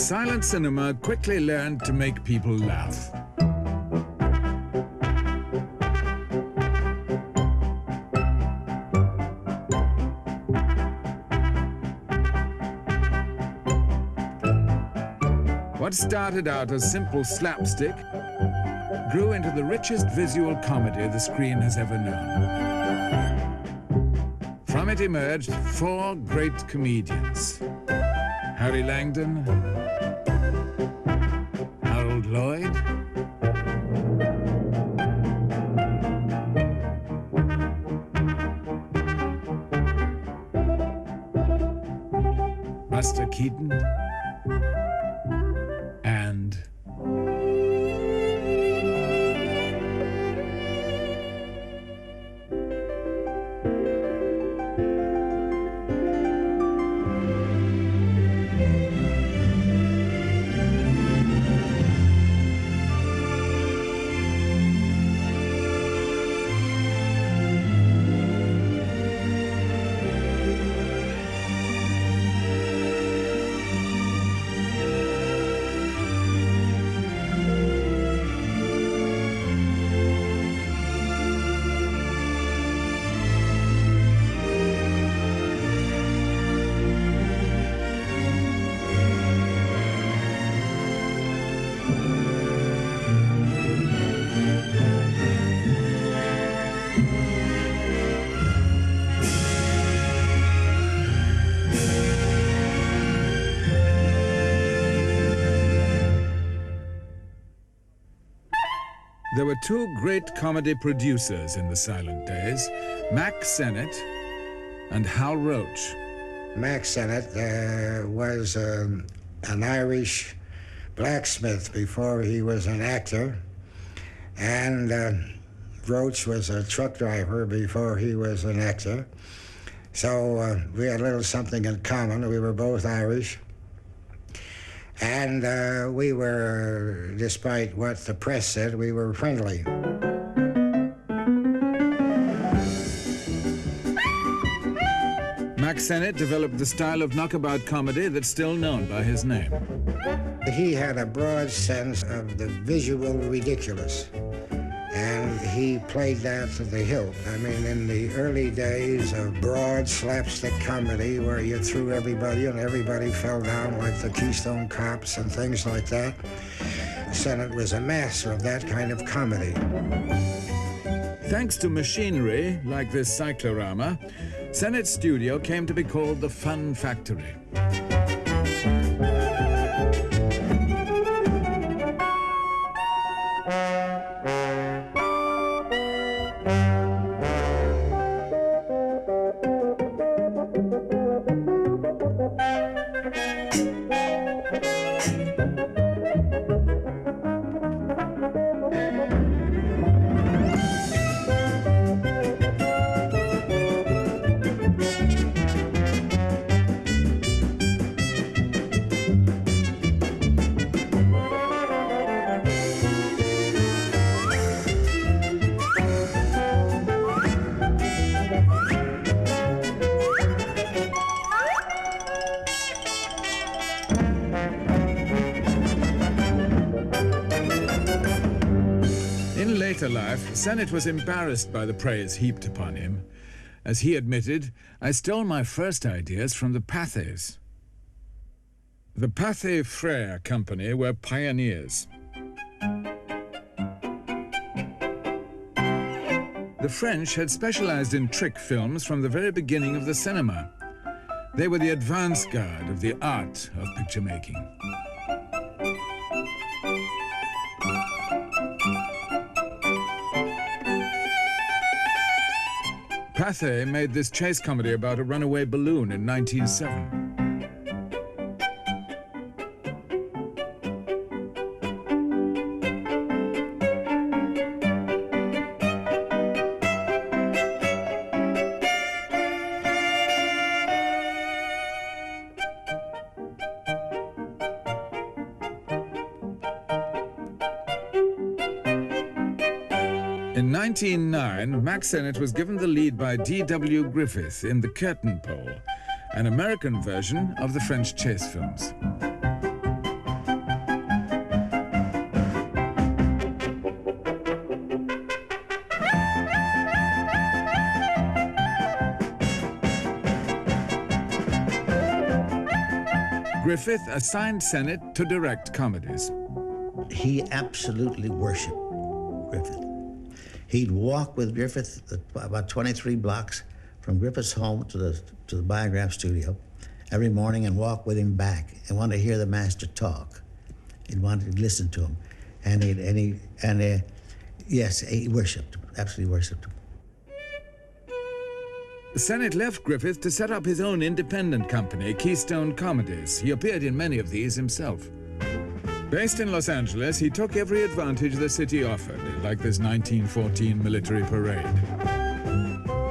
silent cinema quickly learned to make people laugh. What started out as simple slapstick grew into the richest visual comedy the screen has ever known. From it emerged four great comedians: Harry Langdon, Harold Lloyd, Buster Keaton, and there were two great comedy producers in the silent days, Mack Sennett and Hal Roach. Mack Sennett was an Irish blacksmith before he was an actor, and Roach was a truck driver before he was an actor. So we had a little something in common. We were both Irish. And we were, despite what the press said, we were friendly. Mack Sennett developed the style of knockabout comedy that's still known by his name. He had a broad sense of the visual ridiculous, and he played that to the hilt. I mean, in the early days of broad slapstick comedy where you threw everybody and everybody fell down like the Keystone Cops and things like that, Sennett was a master of that kind of comedy. Thanks to machinery like this cyclorama, Sennett's studio came to be called the Fun Factory. In later life, Sennett was embarrassed by the praise heaped upon him. As he admitted, I stole my first ideas from the Pathes. The Pathé Frères Company were pioneers. The French had specialized in trick films from the very beginning of the cinema. They were the advance guard of the art of picture making. Pathé made this chase comedy about a runaway balloon in 1907. In 1909, Mack Sennett was given the lead by D.W. Griffith in The Curtain Pole, an American version of the French chase films. Griffith assigned Sennett to direct comedies. He absolutely worshipped Griffith. He'd walk with Griffith about 23 blocks from Griffith's home to the Biograph studio every morning and walk with him back and want to hear the master talk. He'd want to listen to him. Yes, he worshipped him, absolutely worshipped him. Sennett left Griffith to set up his own independent company, Keystone Comedies. He appeared in many of these himself. Based in Los Angeles, he took every advantage the city offered, like this 1914 military parade.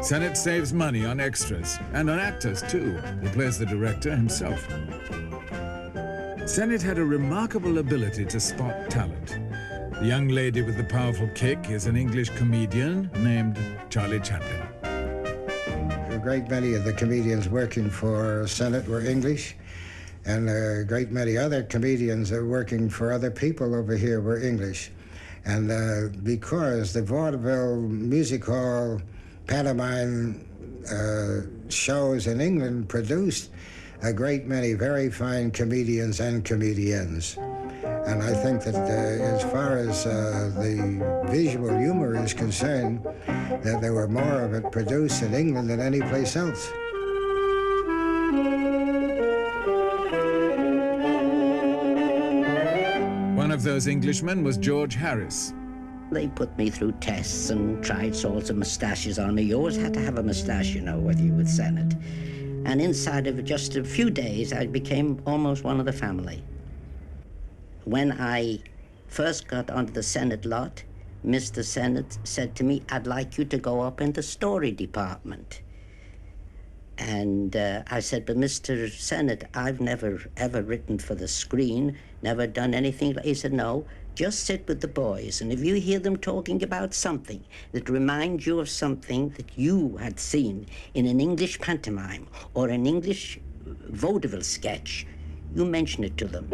Sennett saves money on extras, and on actors too. He plays the director himself. Sennett had a remarkable ability to spot talent. The young lady with the powerful kick is an English comedian named Charlie Chaplin. A great many of the comedians working for Sennett were English, and a great many other comedians that were working for other people over here were English. And because the vaudeville, music hall, pantomime shows in England produced a great many very fine comedians and comediennes. And I think that as far as the visual humor is concerned, that there were more of it produced in England than any place else. One of those Englishmen was George Harris. They put me through tests and tried sorts of moustaches on me. You always had to have a moustache, you know, with Sennett. And inside of just a few days, I became almost one of the family. When I first got onto the Sennett lot, Mr. Sennett said to me, "I'd like you to go up in the story department." And I said, "But Mr. Sennett, I've never ever written for the screen, never done anything." He said, "No, just sit with the boys, and if you hear them talking about something that reminds you of something that you had seen in an English pantomime or an English vaudeville sketch, you mention it to them."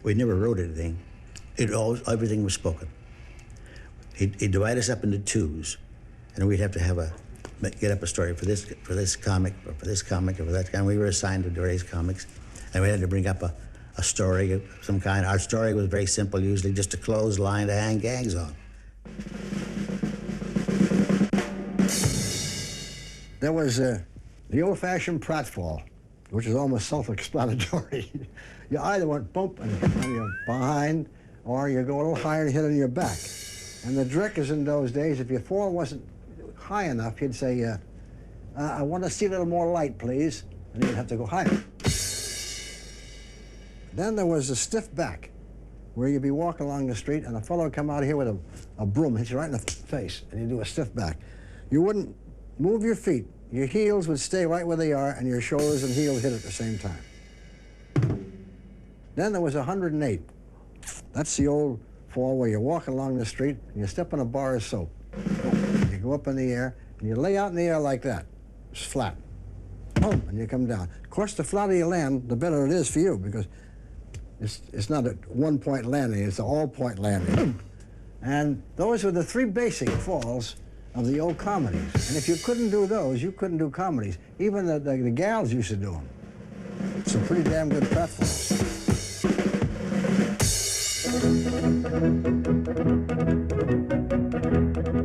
We never wrote anything. Everything was spoken. He'd divide us up into twos, and we'd have to get up a story for this comic, or for this comic, or for that kind. We were assigned to various comics, and we had to bring up a story of some kind. Our story was very simple, usually just a clothesline to hang gags on. There was the old-fashioned pratfall, which is almost self-explanatory. You either went bump and hit on your behind, or you go a little higher and hit on your back. And the directors in those days, if your fall wasn't high enough, he'd say, "I want to see a little more light, please." And you'd have to go higher. Then there was a stiff back, where you'd be walking along the street and a fellow would come out here with a broom, hit you right in the face, and you do a stiff back. You wouldn't move your feet. Your heels would stay right where they are, and your shoulders and heels hit at the same time. Then there was 108. That's the old fall where you're walking along the street and you step on a bar of soap. You go up in the air and you lay out in the air like that. It's flat. Boom, and you come down. Of course, the flatter you land, the better it is for you, because it's not a one-point landing, it's an all-point landing. And those were the three basic falls of the old comedies. And if you couldn't do those, you couldn't do comedies. Even the gals used to do them. Some pretty damn good pratfalls.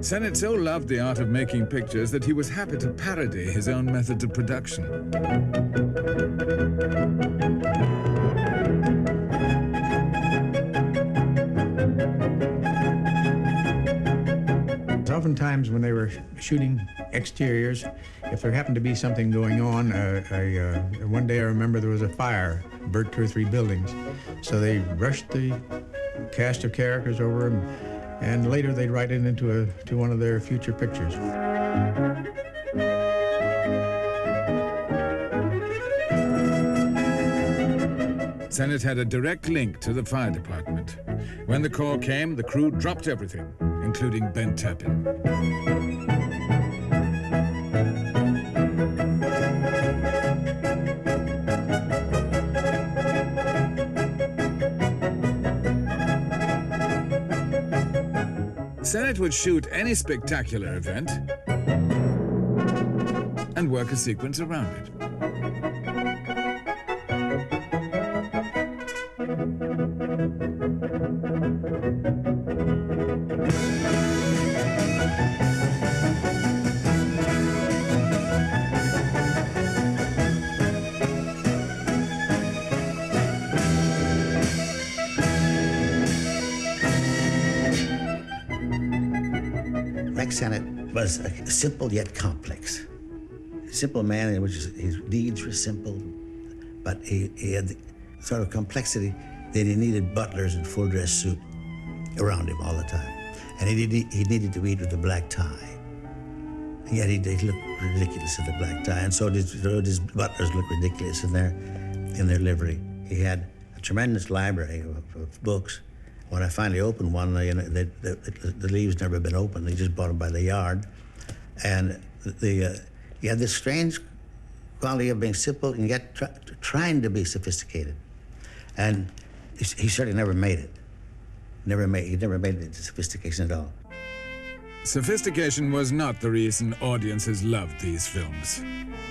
Sennett so loved the art of making pictures that he was happy to parody his own methods of production. Oftentimes when they were shooting exteriors, if there happened to be something going on, one day I remember there was a fire, burnt 2 or 3 buildings. So they rushed the cast of characters over, and later they'd write it into one of their future pictures. Sennett had a direct link to the fire department. When the call came, the crew dropped everything, including Ben Turpin. Sennett would shoot any spectacular event and work a sequence around it. Rex Sennett was simple yet complex. A simple man in which his deeds were simple, but he had the sort of complexity that he needed butlers in full dress suit around him all the time. And he needed to eat with a black tie. And yet he looked ridiculous in the black tie, and so did his butlers look ridiculous in their livery. He had a tremendous library of books. When I finally opened one, the leaves never been opened. They just bought them by the yard. And he had this strange quality of being simple and yet trying to be sophisticated. And he certainly never made it. He never made it into sophistication at all. Sophistication was not the reason audiences loved these films.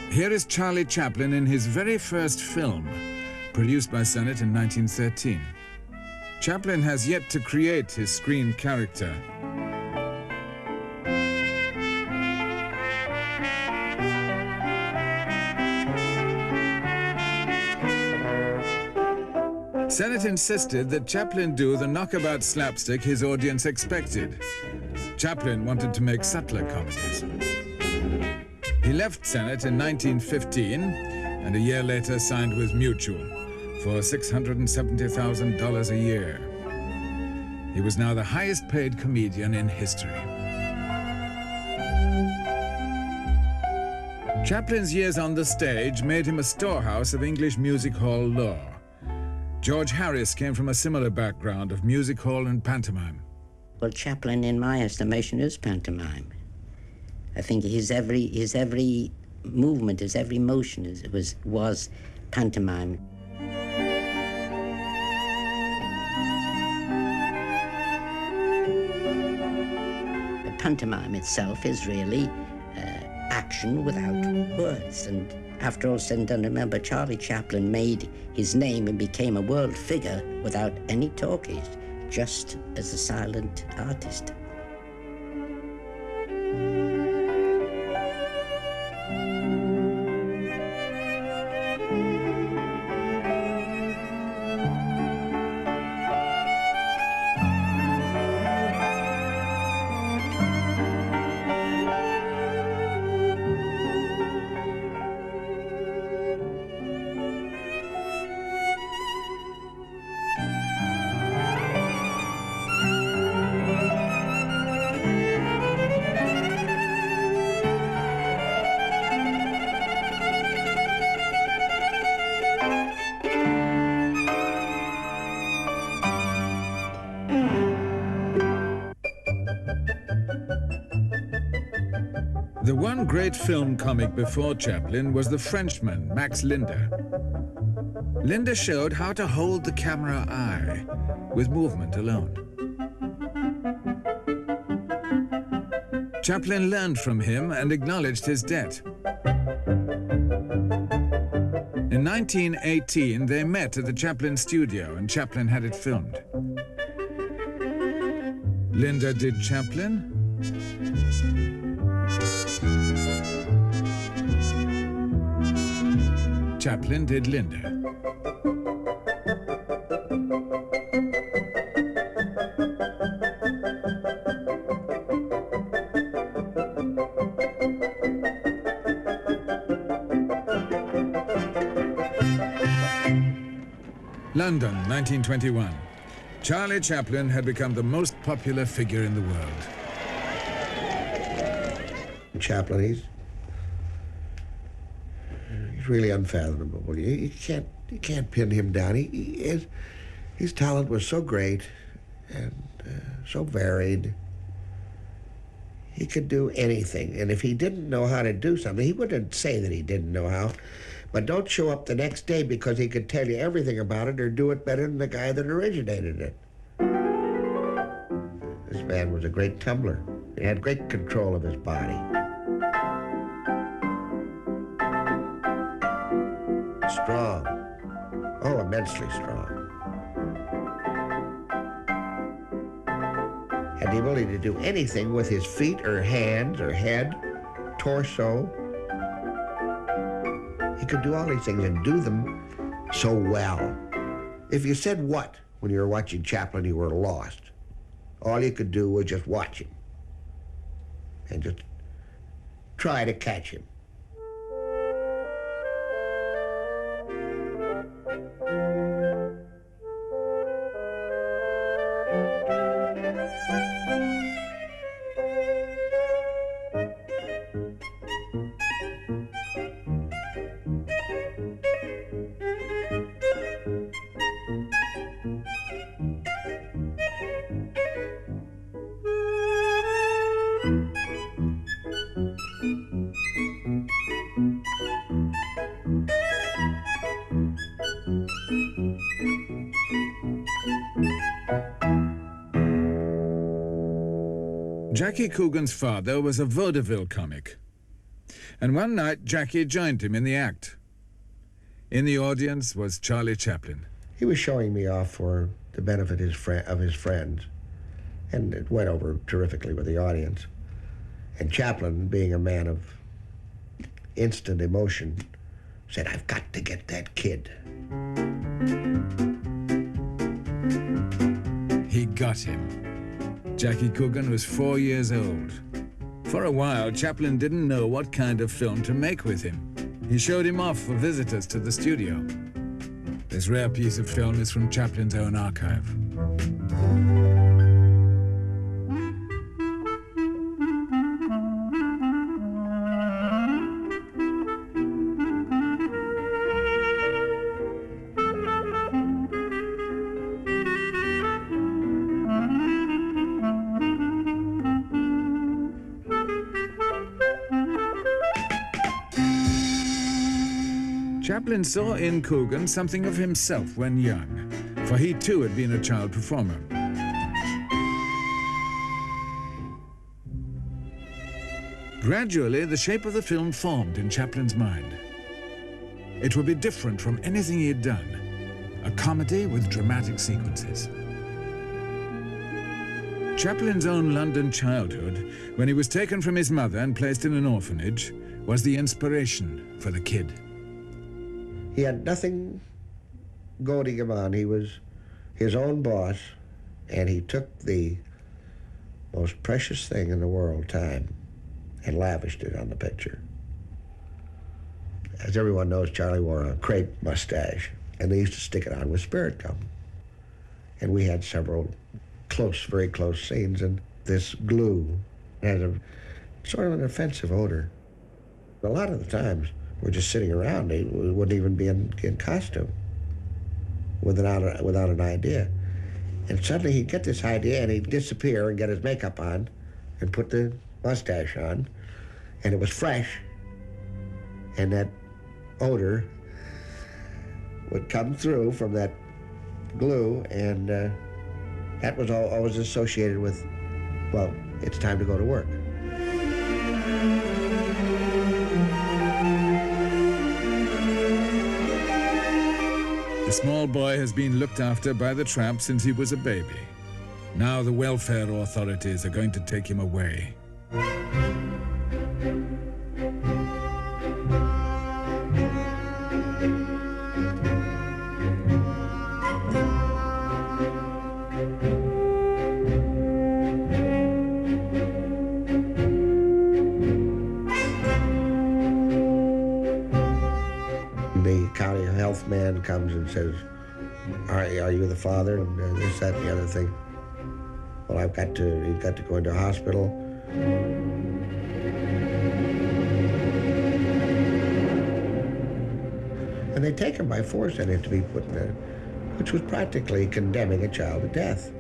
Here is Charlie Chaplin in his very first film, produced by Sennett in 1913. Chaplin has yet to create his screen character. Sennett insisted that Chaplin do the knockabout slapstick his audience expected. Chaplin wanted to make subtler comedies. He left Sennett in 1915 and a year later signed with Mutual for $670,000 a year. He was now the highest paid comedian in history. Chaplin's years on the stage made him a storehouse of English music hall lore. George Harris came from a similar background of music hall and pantomime. Well, Chaplin, in my estimation, is pantomime. I think his every movement, his every motion was pantomime. The pantomime itself is really action without words. And after all said and done, remember, Charlie Chaplin made his name and became a world figure without any talkies, just as a silent artist. The one great film comic before Chaplin was The Frenchman, Max Linder. Linder showed how to hold the camera eye with movement alone. Chaplin learned from him and acknowledged his debt. In 1918, they met at the Chaplin studio and Chaplin had it filmed. Linder did Chaplin. Chaplin did Linder. London, 1921. Charlie Chaplin had become the most popular figure in the world. Chaplin, he's really unfathomable. You can't pin him down. His talent was so great and so varied. He could do anything, and if he didn't know how to do something, he wouldn't say that he didn't know how, but don't show up the next day because he could tell you everything about it or do it better than the guy that originated it. man was a great tumbler. He had great control of his body. Strong. Oh, immensely strong. Had the ability to do anything with his feet or hands or head, torso. He could do all these things and do them so well. If you said what when you were watching Chaplin, you were lost. All you could do was just watch him and just try to catch him. Jackie Coogan's father was a vaudeville comic, and one night Jackie joined him in the act. In the audience was Charlie Chaplin. He was showing me off for the benefit of his friends, and it went over terrifically with the audience. And Chaplin, being a man of instant emotion, said, "I've got to get that kid." He got him. Jackie Coogan was 4 years old. For a while, Chaplin didn't know what kind of film to make with him. He showed him off for visitors to the studio. This rare piece of film is from Chaplin's own archive. Chaplin saw in Coogan something of himself when young, for he too had been a child performer. Gradually, the shape of the film formed in Chaplin's mind. It would be different from anything he had done, a comedy with dramatic sequences. Chaplin's own London childhood, when he was taken from his mother and placed in an orphanage, was the inspiration for the kid. He had nothing goading him on. He was his own boss, and he took the most precious thing in the world, time, and lavished it on the picture. As everyone knows, Charlie wore a crepe mustache, and they used to stick it on with spirit gum. And we had several close, very close scenes, and this glue had a sort of an offensive odor. A lot of the times, we're just sitting around. We wouldn't even be in costume without an idea. And suddenly he'd get this idea and he'd disappear and get his makeup on and put the mustache on. And it was fresh. And that odor would come through from that glue, and that was always associated with, well, it's time to go to work. The small boy has been looked after by the tramp since he was a baby. Now the welfare authorities are going to take him away. The county health man comes and says, are you the father? And this, that, and the other thing. Well, he's got to go into a hospital. And they take him by force and had to be put in a, which was practically condemning a child to death.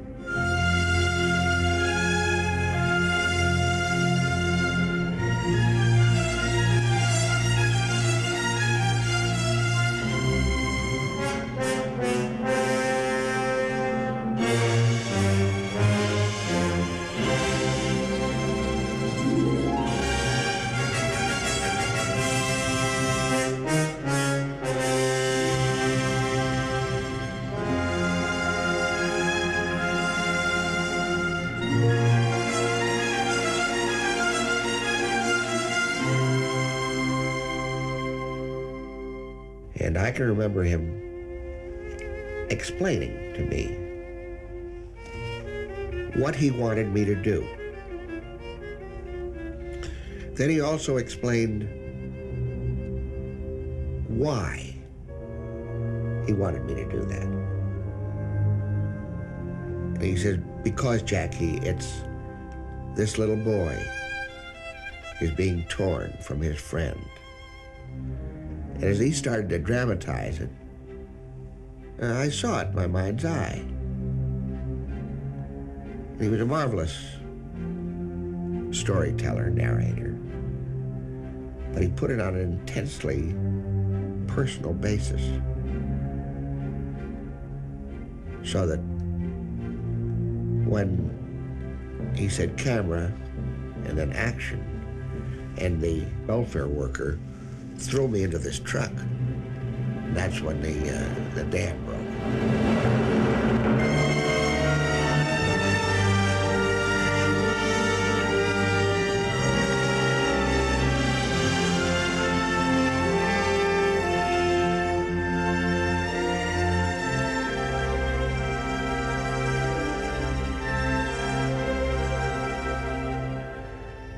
And I can remember him explaining to me what he wanted me to do. Then he also explained why he wanted me to do that. And he said, because, Jackie, it's this little boy is being torn from his friend. And as he started to dramatize it, I saw it in my mind's eye. He was a marvelous storyteller, narrator, but he put it on an intensely personal basis, so that when he said camera and then action, and the welfare worker threw me into this truck, that's when the dam broke.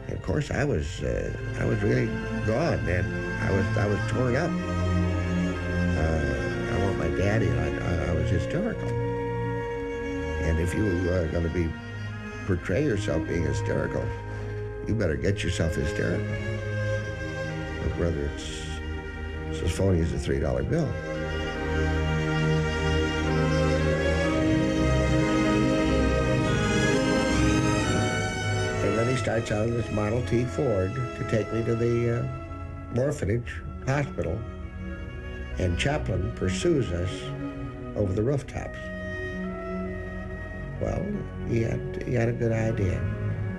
Of course, I was really gone, man. I was torn up. I want my daddy, and I was hysterical. And if you are going to portray yourself being hysterical, you better get yourself hysterical. Whether it's as phony as a $3 bill. And then he starts out in this Model T Ford to take me to the orphanage hospital, and Chaplin pursues us over the rooftops. Well, he had a good idea.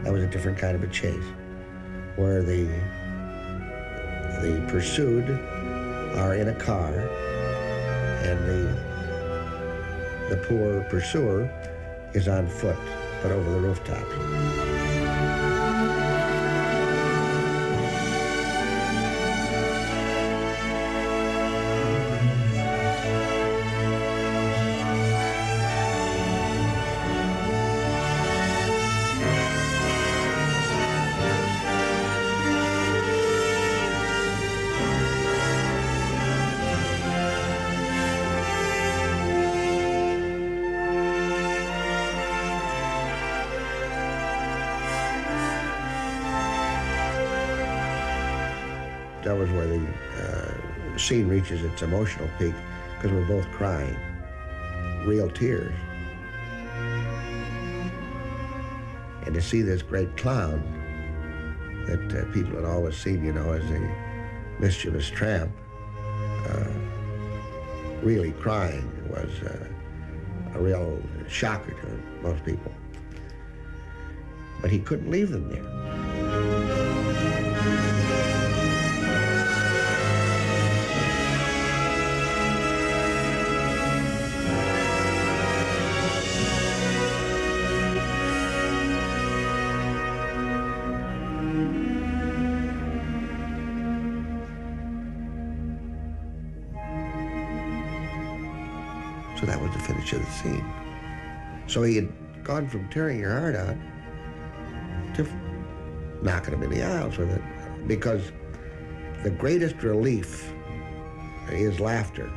That was a different kind of a chase, where the pursued are in a car, and the poor pursuer is on foot, but over the rooftops. That was where the scene reaches its emotional peak, because we're both crying, real tears. And to see this great clown that people had always seen, as a mischievous tramp, really crying was a real shocker to most people. But he couldn't leave them there. So that was the finish of the scene. So he had gone from tearing your heart out to knocking him in the aisles with it, because the greatest relief is laughter.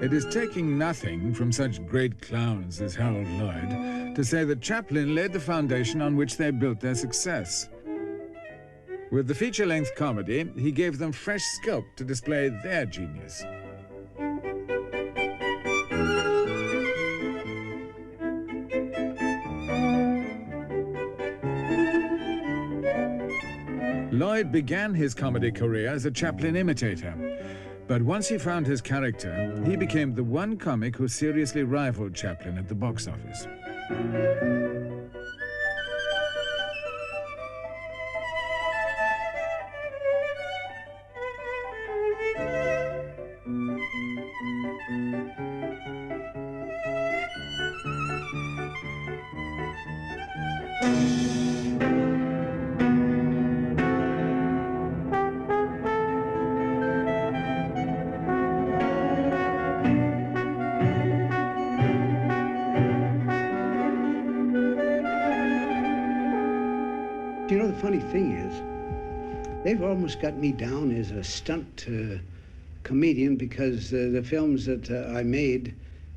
It is taking nothing from such great clowns as Harold Lloyd to say that Chaplin laid the foundation on which they built their success. With the feature-length comedy, he gave them fresh scope to display their genius. Lloyd began his comedy career as a Chaplin imitator. But once he found his character, he became the one comic who seriously rivaled Chaplin at the box office. They've almost got me down as a stunt comedian because the films that I made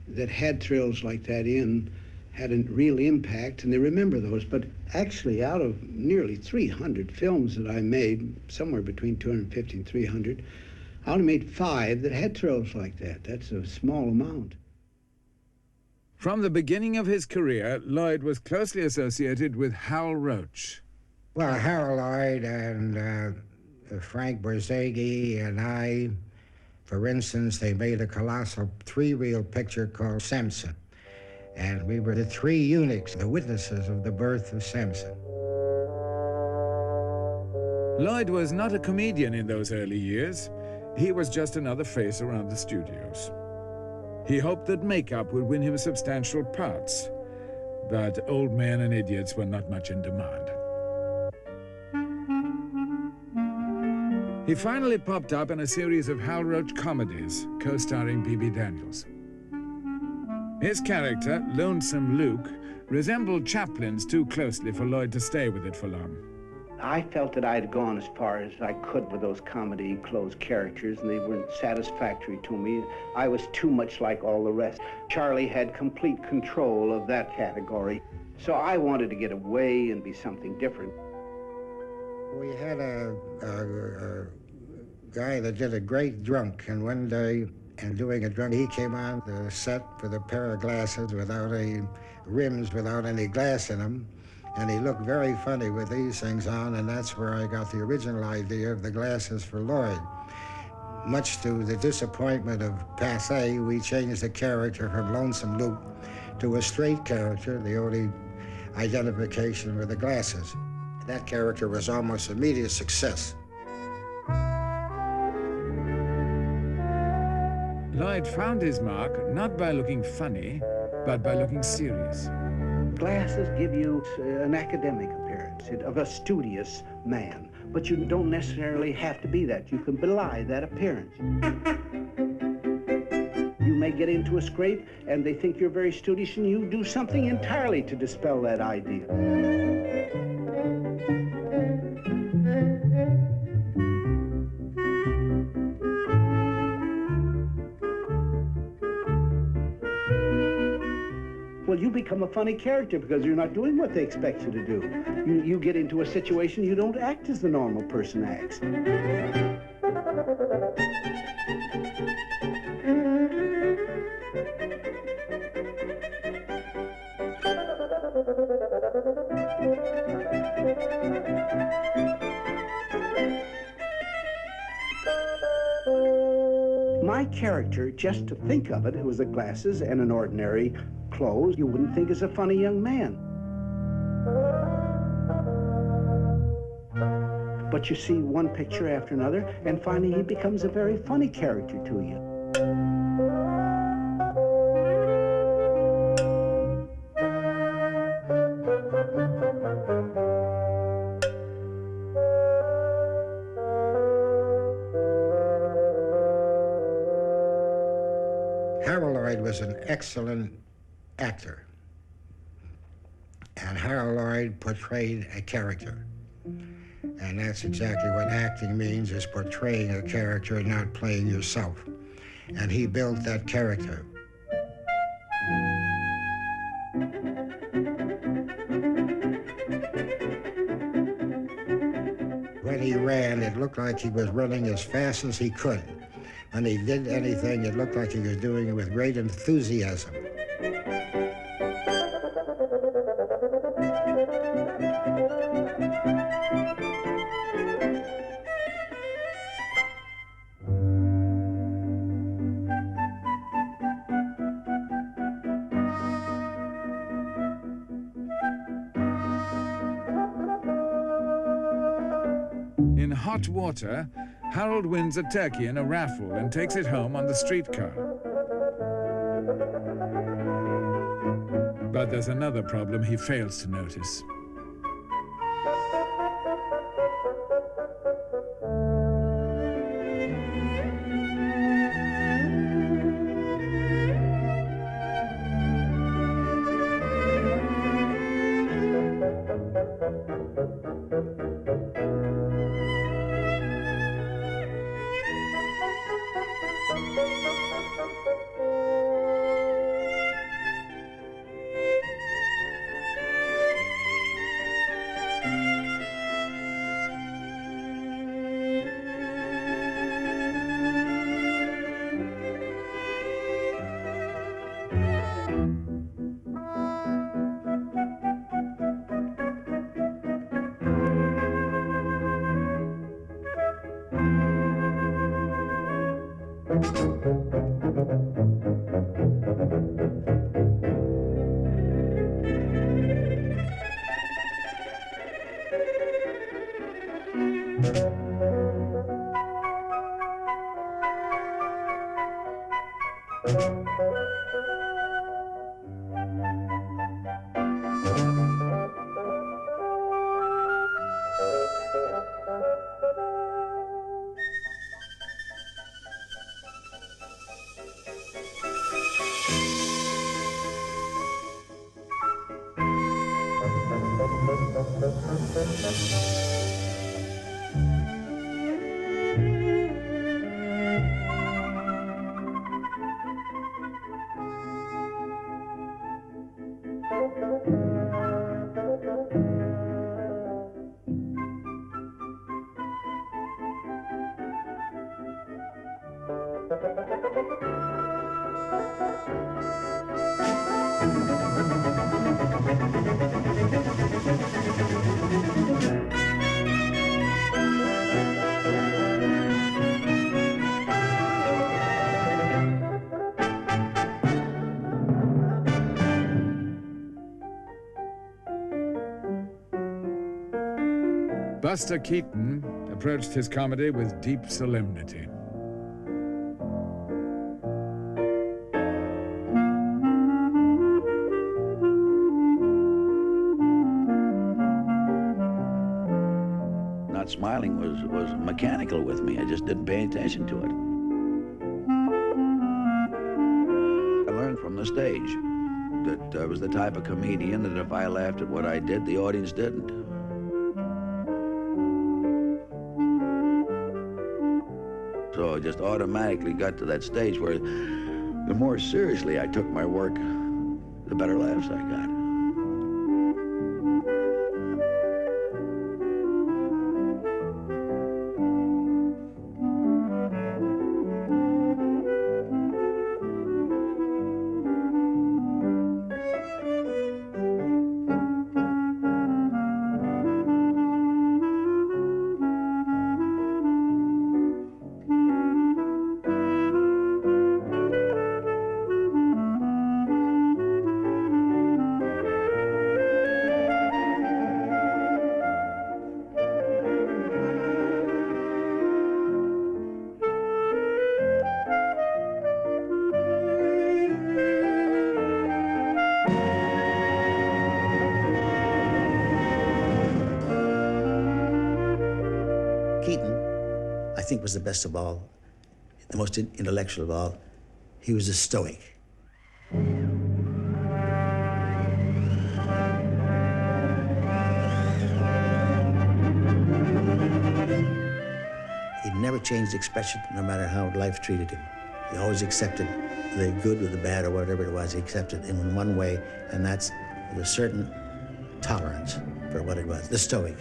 that had thrills like that in had a real impact, and they remember those. But actually, out of nearly 300 films that I made, somewhere between 250 and 300, I only made 5 that had thrills like that. That's a small amount. From the beginning of his career, Lloyd was closely associated with Hal Roach. Well, Harold Lloyd and Frank Berzaghi and I, for instance, they made a colossal 3-reel picture called Samson. And we were the 3 eunuchs, the witnesses of the birth of Samson. Lloyd was not a comedian in those early years. He was just another face around the studios. He hoped that makeup would win him substantial parts, but old men and idiots were not much in demand. He finally popped up in a series of Hal Roach comedies, co-starring Bebe Daniels. His character, Lonesome Luke, resembled Chaplin's too closely for Lloyd to stay with it for long. I felt that I'd gone as far as I could with those comedy closed characters, and they weren't satisfactory to me. I was too much like all the rest. Charlie had complete control of that category, so I wanted to get away and be something different. We had a guy that did a great drunk, and one day, in doing a drunk, he came on the set with a pair of glasses without any rims, without any glass in them, and he looked very funny with these things on, and that's where I got the original idea of the glasses for Lloyd. Much to the disappointment of Pathé, we changed the character from Lonesome Luke to a straight character. The only identification were the glasses. That character was almost immediate success. Lloyd found his mark not by looking funny, but by looking serious. Glasses give you an academic appearance of a studious man, but you don't necessarily have to be that. You can belie that appearance. You may get into a scrape and they think you're very studious, and you do something entirely to dispel that idea. Well, you become a funny character because you're not doing what they expect you to do. You get into a situation, you don't act as the normal person acts. My character, just to think of it, it was the glasses and an ordinary clothes, you wouldn't think is a funny young man. But you see one picture after another, and finally he becomes a very funny character to you. Harold Lloyd was an excellent actor, and Harold Lloyd portrayed a character, and that's exactly what acting means, is portraying a character, not playing yourself, and he built that character. When he ran, it looked like he was running as fast as he could. When he did anything, it looked like he was doing it with great enthusiasm. In Hot Water, Harold wins a turkey in a raffle and takes it home on the streetcar. But there's another problem he fails to notice. Buster Keaton approached his comedy with deep solemnity. Not smiling was mechanical with me. I just didn't pay attention to it. I learned from the stage that I was the type of comedian that if I laughed at what I did, the audience didn't. So I just automatically got to that stage where the more seriously I took my work, the better laughs I got. I think was the best of all, the most intellectual of all. He was a stoic. He never changed expression no matter how life treated him. He always accepted the good or the bad or whatever it was. He accepted it in one way, and that's with a certain tolerance for what it was, the stoic.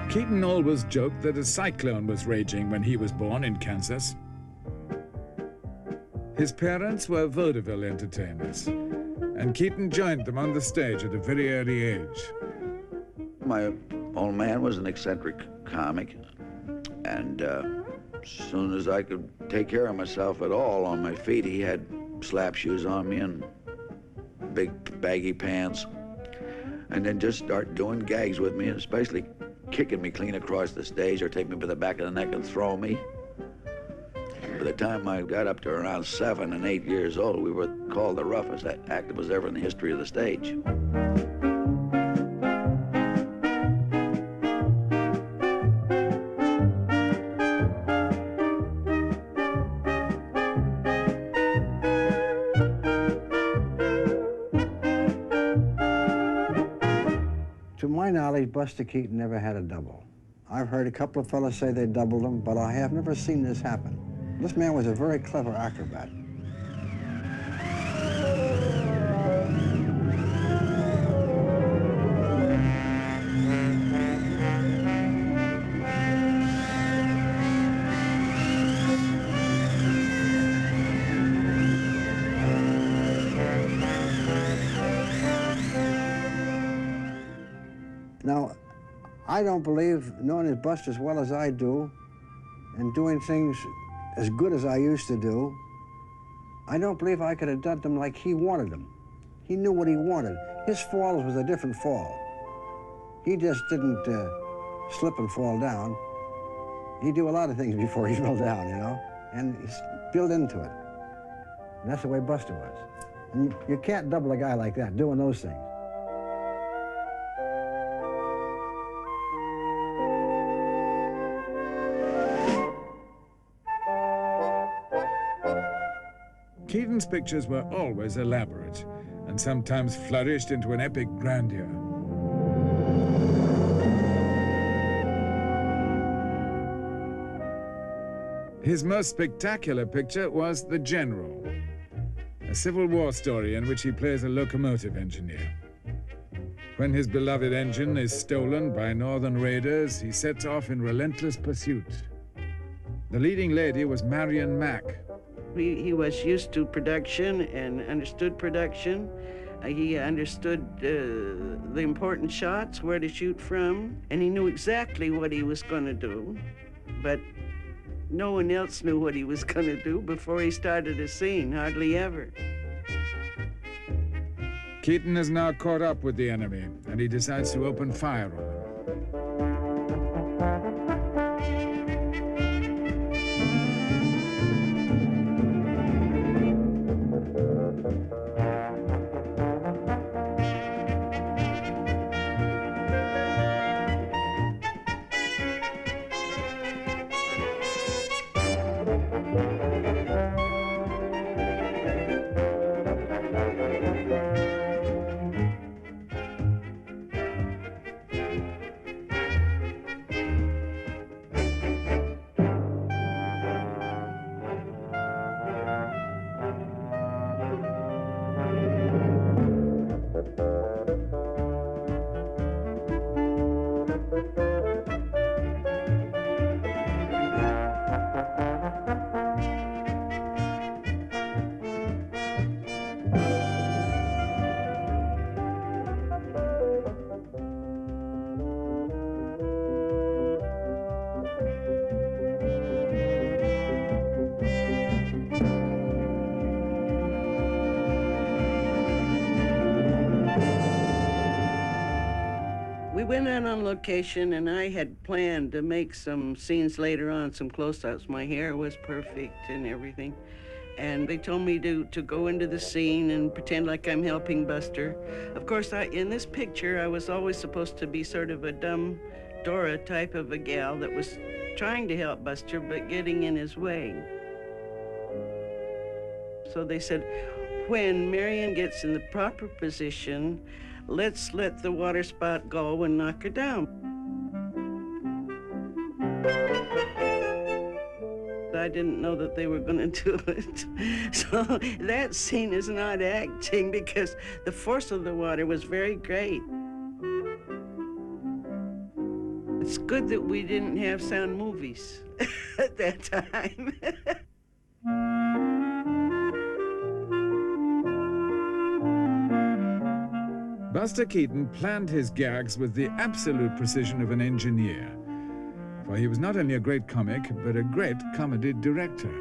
Keaton always joked that a cyclone was raging when he was born in Kansas. His parents were vaudeville entertainers, and Keaton joined them on the stage at a very early age. My old man was an eccentric comic, and as soon as I could take care of myself at all on my feet, he had slap shoes on me and big baggy pants, and then just start doing gags with me, especially kicking me clean across the stage or take me by the back of the neck and throw me. By the time I got up to around 7 and 8 years old, we were called the roughest act that was ever in the history of the stage. To my knowledge, Buster Keaton never had a double. I've heard a couple of fellas say they doubled him, but I have never seen this happen. This man was a very clever acrobat. Now, I don't believe, knowing his Buster as well as I do, and doing things as good as I used to do, I don't believe I could have done them like he wanted them. He knew what he wanted. His fall was a different fall. He just didn't slip and fall down. He'd do a lot of things before he fell down, you know, and he's built into it. And that's the way Buster was. And you can't double a guy like that doing those things. Keaton's pictures were always elaborate and sometimes flourished into an epic grandeur. His most spectacular picture was The General, a Civil War story in which he plays a locomotive engineer. When his beloved engine is stolen by northern raiders, he sets off in relentless pursuit. The leading lady was Marion Mack. He was used to production and understood production. He understood the important shots, where to shoot from, and he knew exactly what he was going to do. But no one else knew what he was going to do before he started a scene, hardly ever. Keaton is now caught up with the enemy, and he decides to open fire on them. We went out on location, and I had planned to make some scenes later on, some close-ups. My hair was perfect and everything. And they told me to go into the scene and pretend like I'm helping Buster. Of course, in this picture, I was always supposed to be sort of a dumb Dora type of a gal that was trying to help Buster, but getting in his way. So they said, when Marion gets in the proper position, let's let the water spot go and knock her down. I didn't know that they were going to do it. So that scene is not acting because the force of the water was very great. It's good that we didn't have sound movies at that time. Buster Keaton planned his gags with the absolute precision of an engineer, for he was not only a great comic, but a great comedy director.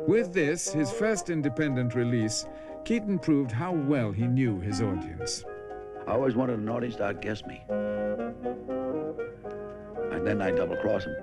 With this, his first independent release, Keaton proved how well he knew his audience. I always wanted an audience to outguess me. And then I double-cross them.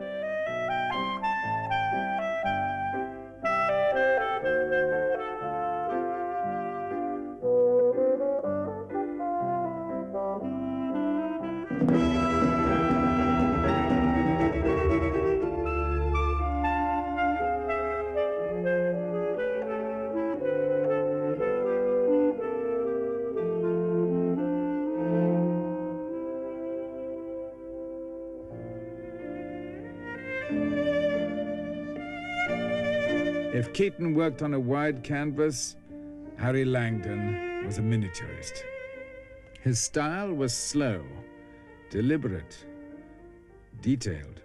If Keaton worked on a wide canvas, Harry Langdon was a miniaturist. His style was slow, deliberate, detailed.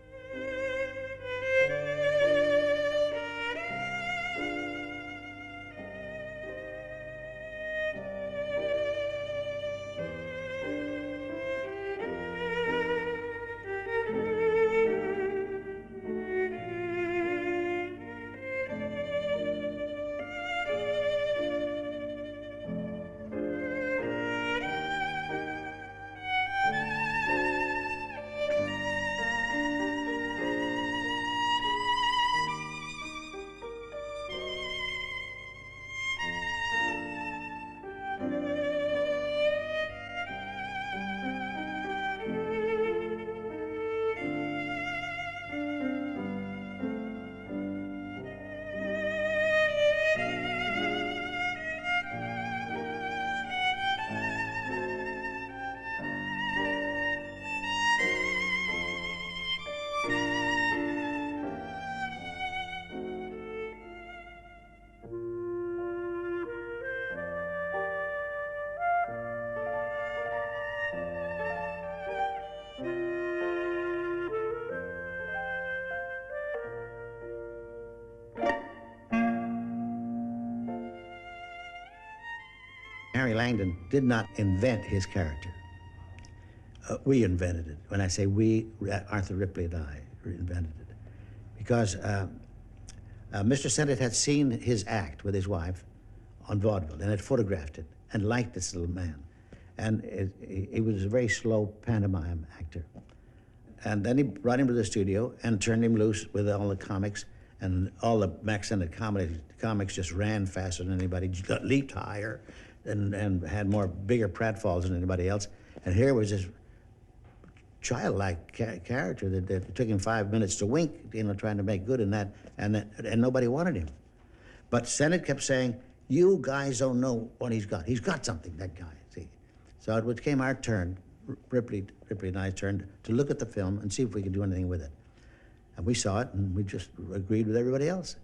Harry Langdon did not invent his character. We invented it. When I say we, Arthur Ripley and I invented it. Because Mr. Sennett had seen his act with his wife on vaudeville and had photographed it and liked this little man. And he was a very slow pantomime actor. And then he brought him to the studio and turned him loose with all the comics, and all the Mack Sennett comics just ran faster than anybody, leaped higher, and had bigger pratfalls than anybody else. And here was this childlike character that took him 5 minutes to wink, trying to make good in that, and nobody wanted him. But Sennett kept saying, "You guys don't know what he's got. He's got something, that guy." See, so it became our turn, Ripley and I's turn, to look at the film and see if we could do anything with it. And we saw it, and we just agreed with everybody else.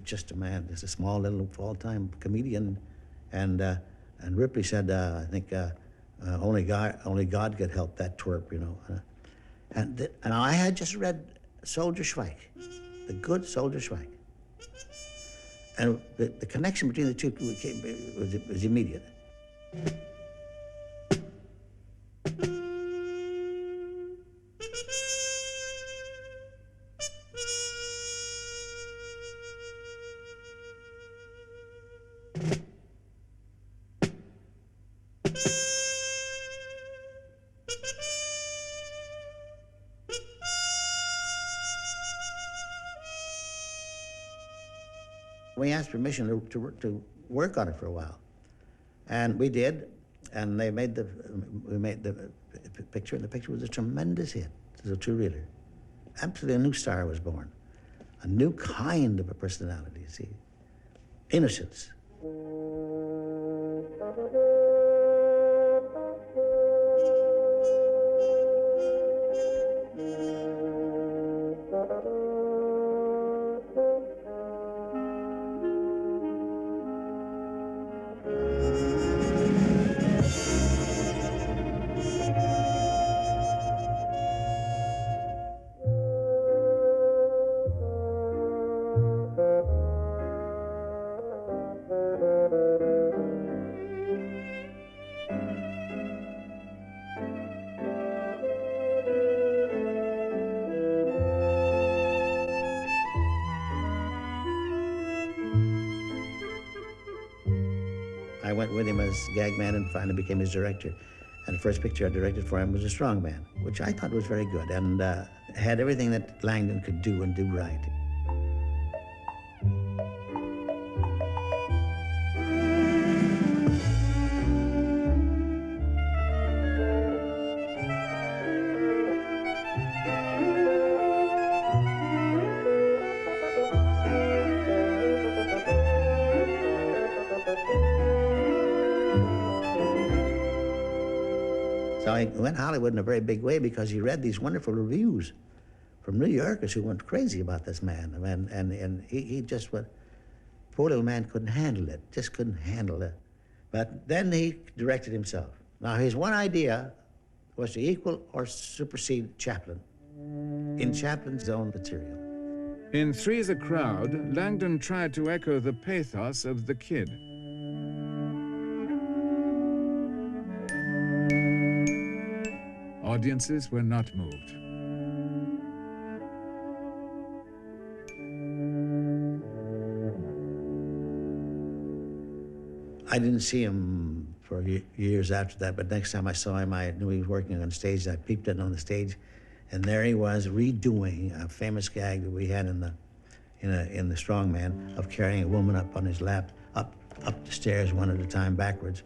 Just a small little full-time comedian. And Ripley said, I think, only God could help that twerp, And I had just read Soldier Schweik, The Good Soldier Schweik. And the connection between the two was immediate. We asked permission to work on it for a while, and we did, and we made the picture, and the picture was a tremendous hit. It was a two-reeler. Absolutely a new star was born, a new kind of a personality, you see, innocence. I went with him as gag man and finally became his director. And the first picture I directed for him was A Strong Man, which I thought was very good and had everything that Langdon could do and do right. So he went Hollywood in a very big way because he read these wonderful reviews from New Yorkers who went crazy about this man. And he just went, poor little man couldn't handle it, just couldn't handle it. But then he directed himself. Now, his one idea was to equal or supersede Chaplin in Chaplin's own material. In Three's a Crowd, Langdon tried to echo the pathos of The Kid. Audiences were not moved. I didn't see him for years after that, but next time I saw him, I knew he was working on stage. I peeped in on the stage, and there he was redoing a famous gag that we had in the Strongman of carrying a woman up on his lap, up the stairs one at a time backwards.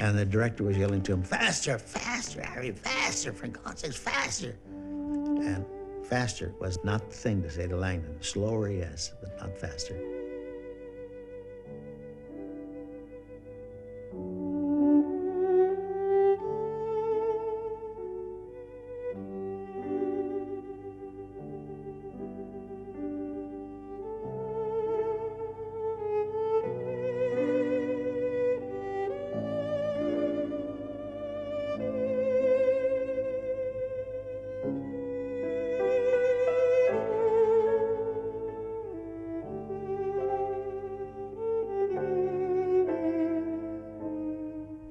And the director was yelling to him, "Faster, faster, Harry, faster, for God's sakes, faster." And faster was not the thing to say to Langdon. Slower, yes, but not faster.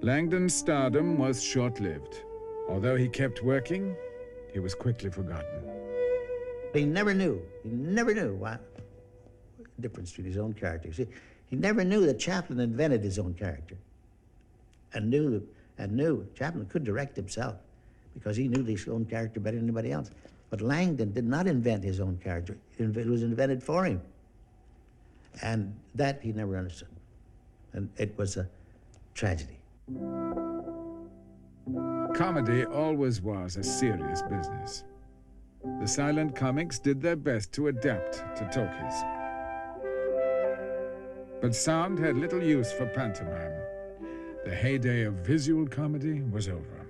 Langdon's stardom was short-lived. Although he kept working, he was quickly forgotten. He never knew what difference between his own character. See, he never knew that Chaplin invented his own character, and knew Chaplin could direct himself because he knew his own character better than anybody else. But Langdon did not invent his own character. It was invented for him. And that he never understood. And it was a tragedy. Comedy always was a serious business. The silent comics did their best to adapt to talkies. But sound had little use for pantomime. The heyday of visual comedy was over.